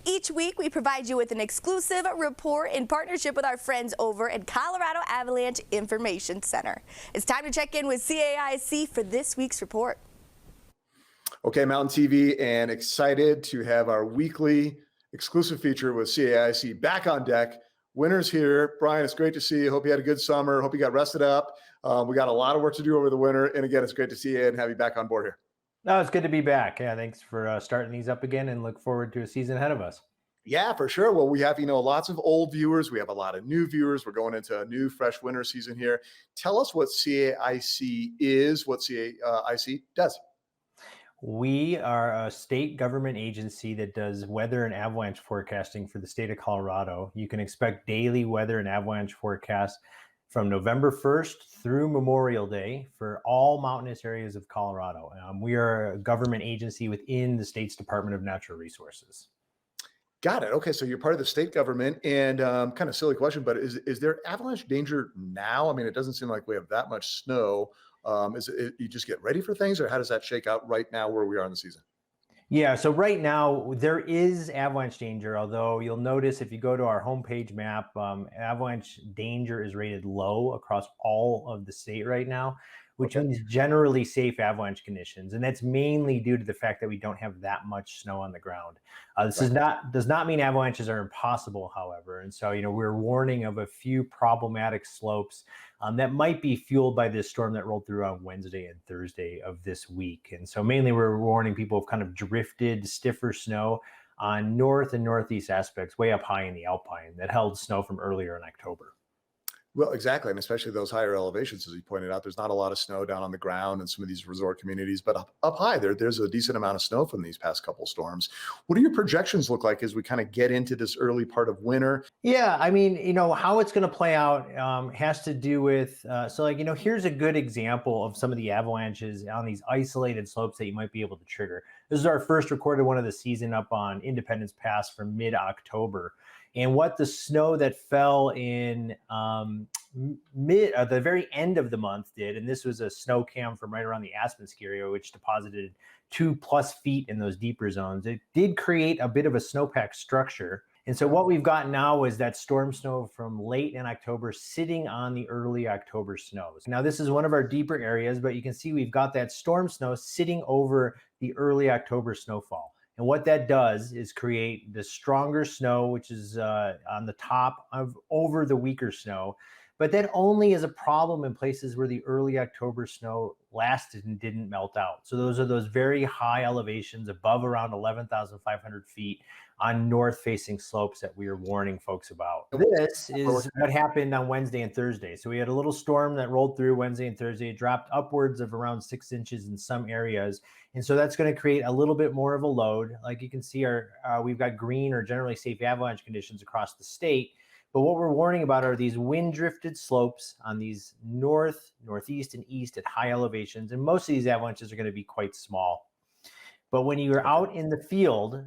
Each week, we provide you with an exclusive report in partnership with our friends over at Colorado Avalanche Information Center. It's time to check in with CAIC for this week's report. Okay, Mountain TV, and excited to have our weekly exclusive feature with CAIC back on deck. Winter's here. Brian, it's great to see you. Hope you had a good summer. Hope you got rested up. We got a lot of work to do over the winter. And again, it's great to see you and have you back on board here. No, it's good to be back. Yeah, thanks for starting these up again and look forward to a season ahead of us. Yeah, for sure. Well, we have, lots of old viewers. We have a lot of new viewers. We're going into a new fresh winter season here. Tell us what CAIC is, what CAIC does. We are a state government agency that does weather and avalanche forecasting for the state of Colorado. You can expect daily weather and avalanche forecasts from November 1st through Memorial Day for all mountainous areas of Colorado. We are a government agency within the state's Department of Natural Resources. Got it. Okay, so you're part of the state government, and kind of silly question, but is there avalanche danger now? I mean, it doesn't seem like we have that much snow. Is it you just get ready for things, or how does that shake out right now where we are in the season? Yeah, so right now there is avalanche danger, although you'll notice if you go to our homepage map, avalanche danger is rated low across all of the state right now, which means generally safe avalanche conditions. And that's mainly due to the fact that we don't have that much snow on the ground. This does not mean avalanches are impossible, however. And so, we're warning of a few problematic slopes that might be fueled by this storm that rolled through on Wednesday and Thursday of this week. And so mainly we're warning people of kind of drifted, stiffer snow on north and northeast aspects, way up high in the Alpine that held snow from earlier in October. Well, exactly. And especially those higher elevations, as you pointed out, there's not a lot of snow down on the ground in some of these resort communities, but up high there's a decent amount of snow from these past couple storms. What do your projections look like as we kind of get into this early part of winter? Yeah, I mean, how it's going to play out has to do with, here's a good example of some of the avalanches on these isolated slopes that you might be able to trigger. This is our first recorded one of the season up on Independence Pass from mid-October. And what the snow that fell in the very end of the month did, and this was a snow cam from right around the Aspen ski area, which deposited 2+ feet in those deeper zones. It did create a bit of a snowpack structure. And so what we've got now is that storm snow from late in October sitting on the early October snows. Now, this is one of our deeper areas, but you can see we've got that storm snow sitting over the early October snowfall. And what that does is create the stronger snow, which is on the top of over the weaker snow. But that only is a problem in places where the early October snow lasted and didn't melt out. So those are those very high elevations above around 11,500 feet on north-facing slopes that we are warning folks about. This is what happened on Wednesday and Thursday. So we had a little storm that rolled through Wednesday and Thursday. It dropped upwards of around 6 inches in some areas. And so that's going to create a little bit more of a load. Like you can see, we've got green or generally safe avalanche conditions across the state. But what we're warning about are these wind-drifted slopes on these north, northeast, and east at high elevations. And most of these avalanches are going to be quite small. But when you're out in the field,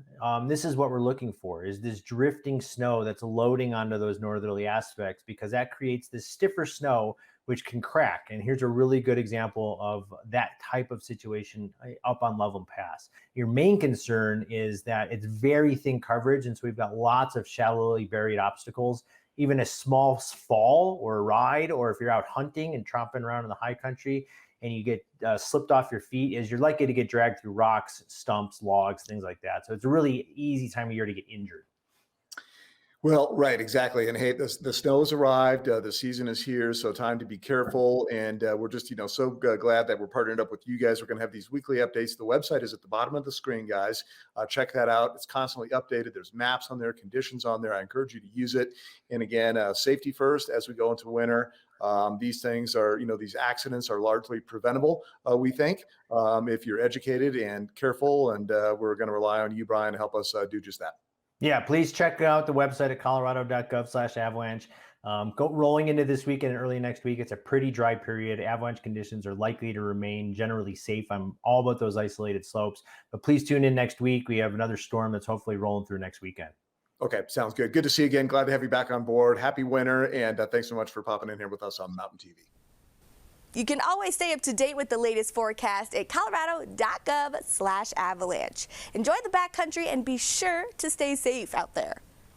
this is what we're looking for, is this drifting snow that's loading onto those northerly aspects, because that creates this stiffer snow, which can crack. And here's a really good example of that type of situation up on Loveland Pass. Your main concern is that it's very thin coverage, and so we've got lots of shallowly buried obstacles. Even a small fall or a ride, or if you're out hunting and tromping around in the high country and you get slipped off your feet, you're likely to get dragged through rocks, stumps, logs, things like that. So it's a really easy time of year to get injured. Well, right, exactly. And hey, the snow's arrived. The season is here, so time to be careful. And we're just, so glad that we're partnered up with you guys. We're going to have these weekly updates. The website is at the bottom of the screen, guys. Check that out. It's constantly updated. There's maps on there, conditions on there. I encourage you to use it. And again, safety first as we go into winter. These things are, these accidents are largely preventable, we think, if you're educated and careful. And we're going to rely on you, Brian, to help us do just that. Yeah, please check out the website at colorado.gov/avalanche. Go rolling into this weekend and early next week. It's a pretty dry period. Avalanche conditions are likely to remain generally safe. I'm all about those isolated slopes, but please tune in next week. We have another storm that's hopefully rolling through next weekend. Okay, sounds good. Good to see you again. Glad to have you back on board. Happy winter, and thanks so much for popping in here with us on Mountain TV. You can always stay up to date with the latest forecast at colorado.gov/avalanche. Enjoy the backcountry and be sure to stay safe out there.